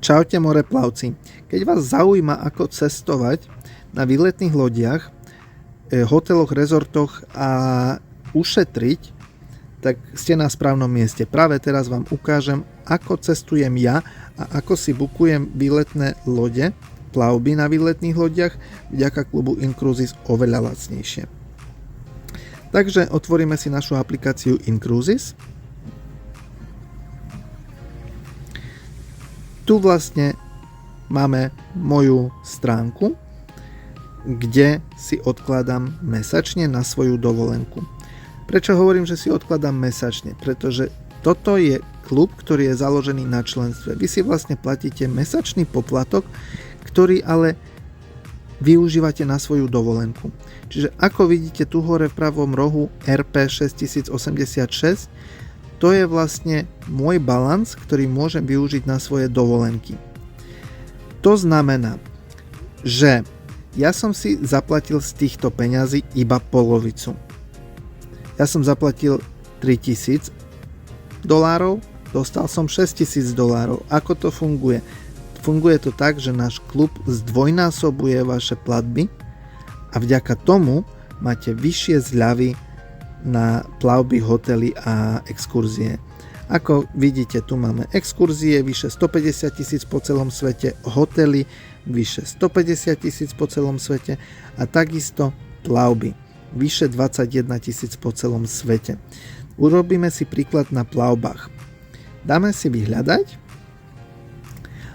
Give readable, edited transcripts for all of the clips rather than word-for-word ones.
Čaute moreplavci. Keď vás zaujíma, ako cestovať na výletných lodiach, hoteloch, rezortoch a ušetriť, tak ste na správnom mieste. Práve teraz vám ukážem, ako cestujem ja a ako si bukujem výletné lode, plavby na výletných lodiach vďaka klubu Incruises oveľa lacnejšie. Takže otvoríme si našu aplikáciu Incruises. Tu vlastne máme moju stránku, kde si odkladám mesačne na svoju dovolenku. Prečo hovorím, že si odkladám mesačne? Pretože toto je klub, ktorý je založený na členstve. Vy si vlastne platíte mesačný poplatok, ktorý ale využívate na svoju dovolenku. Čiže ako vidíte tu hore v pravom rohu RP 6086, to je vlastne môj balans, ktorý môžem využiť na svoje dovolenky. To znamená, že ja som si zaplatil z týchto peňazí iba polovicu. Ja som zaplatil $3000, dostal som $6000. Ako to funguje? Funguje to tak, že náš klub zdvojnásobuje vaše platby a vďaka tomu máte vyššie zľavy na plavby, hotely a exkurzie. Ako vidíte, tu máme exkurzie vyše 150 000 po celom svete, hotely vyše 150 000 po celom svete a takisto plavby vyše 21 000 po celom svete. Urobíme si príklad na plavbách. Dáme si vyhľadať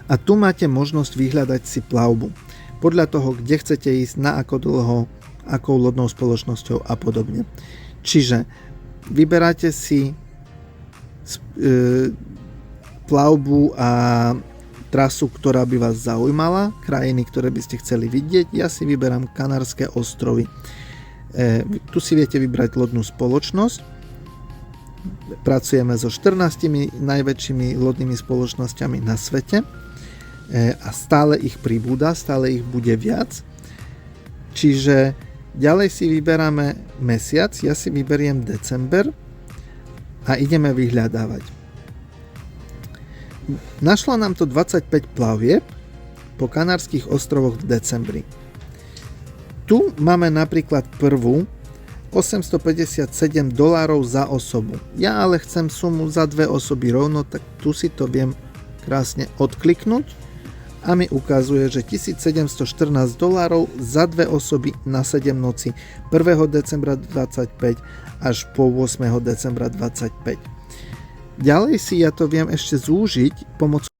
a tu máte možnosť vyhľadať si plavbu podľa toho, kde chcete ísť, na ako dlho, akou lodnou spoločnosťou a podobne. Čiže vyberáte si plavbu a trasu, ktorá by vás zaujímala, krajiny, ktoré by ste chceli vidieť. Ja si vyberám Kanárske ostrovy. Tu si viete vybrať lodnú spoločnosť. Pracujeme so 14 najväčšími lodnými spoločnosťami na svete a stále ich pribúda, stále ich bude viac. Čiže ďalej si vyberáme mesiac, ja si vyberiem december a ideme vyhľadávať. Našlo nám to 25 plavieb po Kanárskych ostrovoch v decembri. Tu máme napríklad prvú $857 za osobu. Ja ale chcem sumu za dve osoby rovno, tak tu si to viem krásne odkliknúť a mi ukazuje, že $1714 za dve osoby na 7 noci 1. decembra 25 až po 8. decembra 25. Ďalej si ja to viem ešte zúžiť pomocou